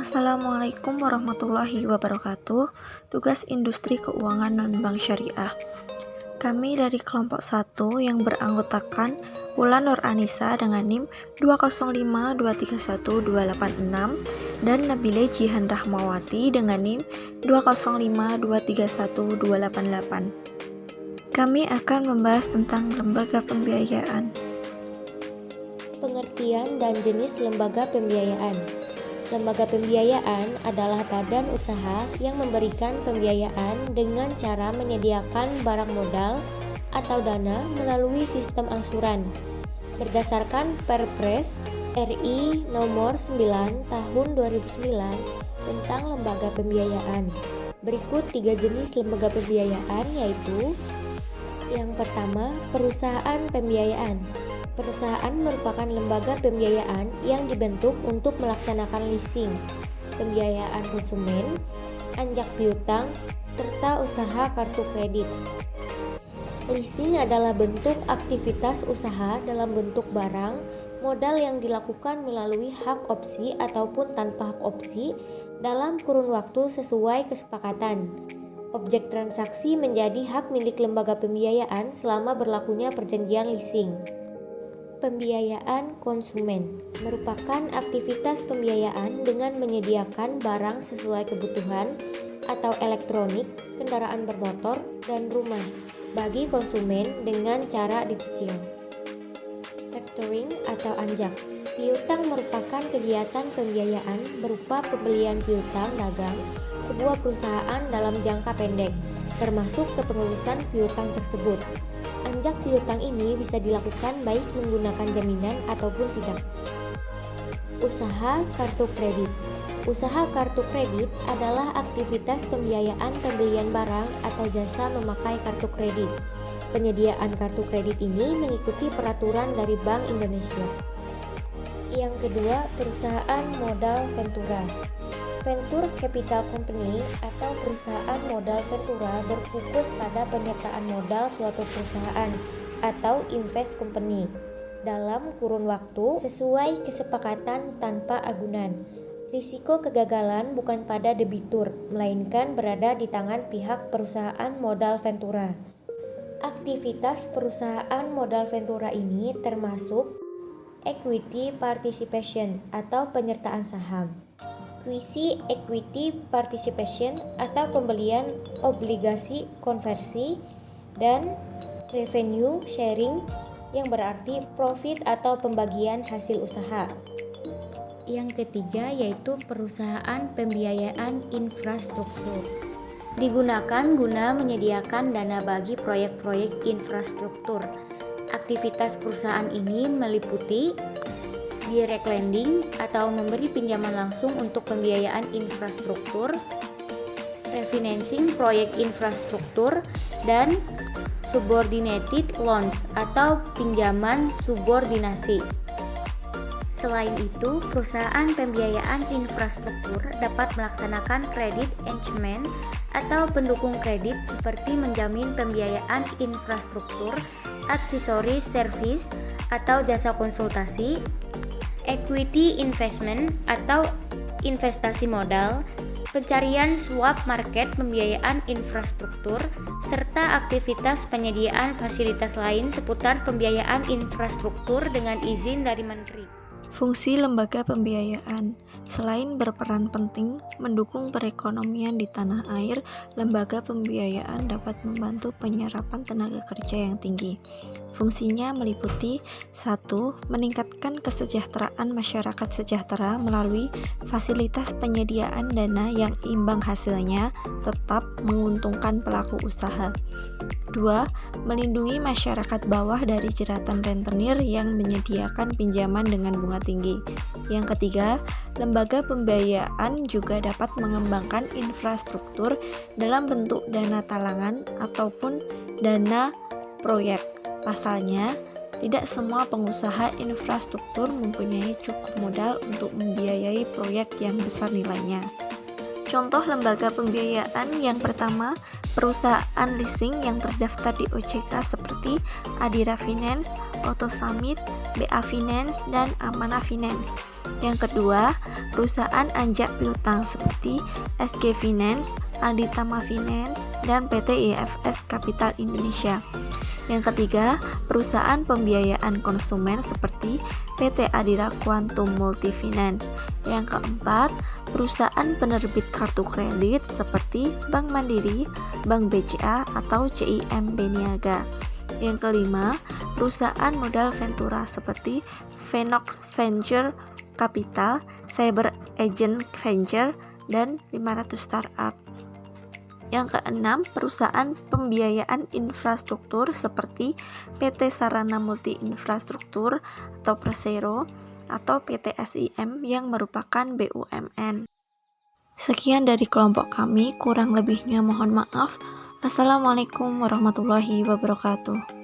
Assalamualaikum warahmatullahi wabarakatuh. Tugas Industri Keuangan Non-Bank Syariah. Kami dari kelompok 1 yang beranggotakan Wulan Nur Anissa dengan NIM 205231286 dan Nabile Jihan Rahmawati dengan NIM 205231288. Kami akan membahas tentang lembaga pembiayaan. Pengertian dan jenis lembaga pembiayaan. Lembaga pembiayaan adalah badan usaha yang memberikan pembiayaan dengan cara menyediakan barang modal atau dana melalui sistem angsuran. Berdasarkan Perpres RI Nomor 9 Tahun 2009 tentang lembaga pembiayaan. Berikut 3 jenis lembaga pembiayaan, yaitu yang pertama, perusahaan pembiayaan. Perusahaan merupakan lembaga pembiayaan yang dibentuk untuk melaksanakan leasing, pembiayaan konsumen, anjak piutang, serta usaha kartu kredit. Leasing adalah bentuk aktivitas usaha dalam bentuk barang, modal yang dilakukan melalui hak opsi ataupun tanpa hak opsi dalam kurun waktu sesuai kesepakatan. Objek transaksi menjadi hak milik lembaga pembiayaan selama berlakunya perjanjian leasing. Pembiayaan konsumen merupakan aktivitas pembiayaan dengan menyediakan barang sesuai kebutuhan atau elektronik, kendaraan bermotor, dan rumah bagi konsumen dengan cara dicicil. Factoring atau anjak. Piutang merupakan kegiatan pembiayaan berupa pembelian piutang dagang sebuah perusahaan dalam jangka pendek, termasuk kepengurusan piutang tersebut. Anjak piutang ini bisa dilakukan baik menggunakan jaminan ataupun tidak. Usaha kartu kredit. Usaha kartu kredit adalah aktivitas pembiayaan pembelian barang atau jasa memakai kartu kredit. Penyediaan kartu kredit ini mengikuti peraturan dari Bank Indonesia. Yang kedua, perusahaan modal Ventura. Venture Capital Company atau perusahaan modal Ventura berfokus pada penyertaan modal suatu perusahaan atau invest company dalam kurun waktu sesuai kesepakatan tanpa agunan. Risiko kegagalan bukan pada debitur, melainkan berada di tangan pihak perusahaan modal Ventura. Aktivitas perusahaan modal Ventura ini termasuk equity participation atau penyertaan saham, quasi equity participation atau pembelian obligasi konversi, dan revenue sharing yang berarti profit atau pembagian hasil usaha. Yang ketiga yaitu perusahaan pembiayaan infrastruktur. Digunakan guna menyediakan dana bagi proyek-proyek infrastruktur. Aktivitas perusahaan ini meliputi direct lending atau memberi pinjaman langsung untuk pembiayaan infrastruktur, refinancing proyek infrastruktur, dan subordinated loans atau pinjaman subordinasi. Selain itu, perusahaan pembiayaan infrastruktur dapat melaksanakan credit enhancement atau pendukung kredit seperti menjamin pembiayaan infrastruktur, advisory service atau jasa konsultasi, equity investment atau investasi modal, pencarian swap market pembiayaan infrastruktur, serta aktivitas penyediaan fasilitas lain seputar pembiayaan infrastruktur dengan izin dari Menteri. Fungsi lembaga pembiayaan. Selain berperan penting mendukung perekonomian di tanah air, lembaga pembiayaan dapat membantu penyerapan tenaga kerja yang tinggi. Fungsinya meliputi 1. Meningkatkan kesejahteraan masyarakat sejahtera melalui fasilitas penyediaan dana yang imbang hasilnya tetap menguntungkan pelaku usaha. 2. Melindungi masyarakat bawah dari jeratan rentenir yang menyediakan pinjaman dengan bunga tinggi. Yang ketiga, lembaga pembiayaan juga dapat mengembangkan infrastruktur dalam bentuk dana talangan ataupun dana proyek. Pasalnya, tidak semua pengusaha infrastruktur mempunyai cukup modal untuk membiayai proyek yang besar nilainya. Contoh lembaga pembiayaan yang pertama, perusahaan leasing yang terdaftar di OJK seperti Adira Finance, Auto Summit, BA Finance, dan Amanah Finance. Yang kedua, perusahaan anjak piutang seperti SG Finance, Alditama Finance, dan PT IFS Capital Indonesia. Yang ketiga, perusahaan pembiayaan konsumen seperti PT Adira Quantum Multifinance. Yang keempat, perusahaan penerbit kartu kredit seperti Bank Mandiri, Bank BCA, atau CIMB Niaga. Yang kelima, perusahaan modal ventura seperti Venox Venture Capital, Cyber Agent Venture, dan 500 Startup. Yang keenam, perusahaan pembiayaan infrastruktur seperti PT Sarana Multi Infrastruktur atau Persero, atau PT SIM yang merupakan BUMN. Sekian dari kelompok kami, kurang lebihnya mohon maaf. Assalamualaikum warahmatullahi wabarakatuh.